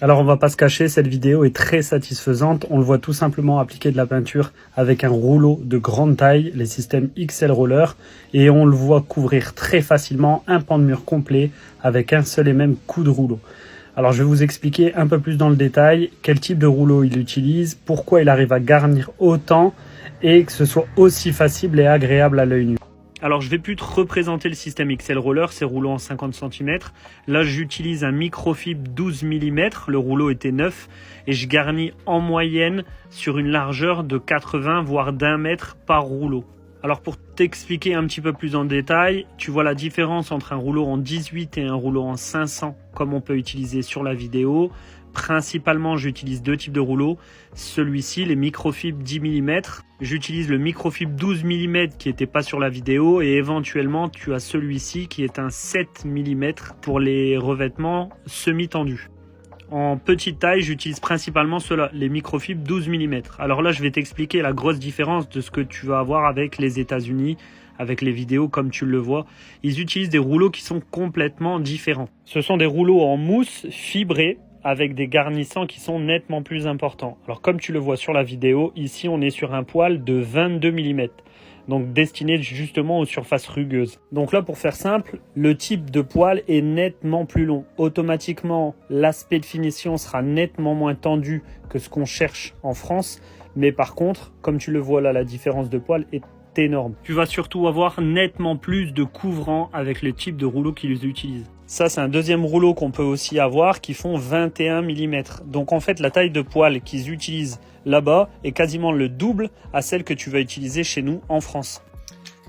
Alors on va pas se cacher, cette vidéo est très satisfaisante. On le voit tout simplement appliquer de la peinture avec un rouleau de grande taille, les systèmes XL Roller, et on le voit couvrir très facilement un pan de mur complet avec un seul et même coup de rouleau. Alors je vais vous expliquer un peu plus dans le détail quel type de rouleau il utilise, pourquoi il arrive à garnir autant et que ce soit aussi facile et agréable à l'œil nu. Alors je vais plus te représenter le système XL Roller, c'est rouleau en 50 cm. Là j'utilise un microfibre 12 mm, le rouleau était neuf et je garnis en moyenne sur une largeur de 80 voire d'1 mètre par rouleau. Alors pour t'expliquer un petit peu plus en détail, tu vois la différence entre un rouleau en 18 et un rouleau en 500 comme on peut utiliser sur la vidéo. Principalement, j'utilise deux types de rouleaux. Celui-ci, les microfibres 10 mm. J'utilise le microfibre 12 mm qui n'était pas sur la vidéo. Et éventuellement, tu as celui-ci qui est un 7 mm pour les revêtements semi-tendus. En petite taille, j'utilise principalement ceux-là, les microfibres 12 mm. Alors là, je vais t'expliquer la grosse différence de ce que tu vas avoir avec les États-Unis, avec les vidéos comme tu le vois. Ils utilisent des rouleaux qui sont complètement différents. Ce sont des rouleaux en mousse fibrés, avec des garnissants qui sont nettement plus importants. Alors comme tu le vois sur la vidéo, ici on est sur un poil de 22 mm, donc destiné justement aux surfaces rugueuses. Donc là pour faire simple, le type de poil est nettement plus long. Automatiquement, l'aspect de finition sera nettement moins tendu que ce qu'on cherche en France, mais par contre, comme tu le vois là, la différence de poil est énorme. Tu vas surtout avoir nettement plus de couvrant avec le type de rouleau qu'ils utilisent. Ça, c'est un deuxième rouleau qu'on peut aussi avoir qui font 21 mm. Donc en fait, la taille de poil qu'ils utilisent là-bas est quasiment le double à celle que tu vas utiliser chez nous en France.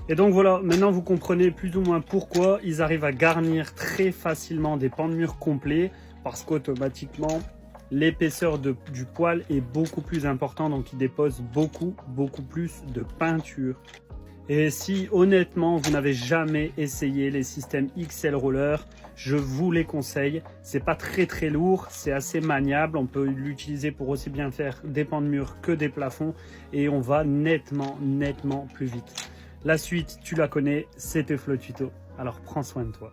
Et donc voilà, maintenant vous comprenez plus ou moins pourquoi ils arrivent à garnir très facilement des pans de mur complets, parce qu'automatiquement, l'épaisseur du poil est beaucoup plus importante, donc il dépose beaucoup plus de peinture. Et si honnêtement vous n'avez jamais essayé les systèmes XL Roller, je vous les conseille. C'est pas très lourd, c'est assez maniable, on peut l'utiliser pour aussi bien faire des pans de mur que des plafonds et on va nettement plus vite. La suite, tu la connais, c'était Flo Tuto, alors prends soin de toi.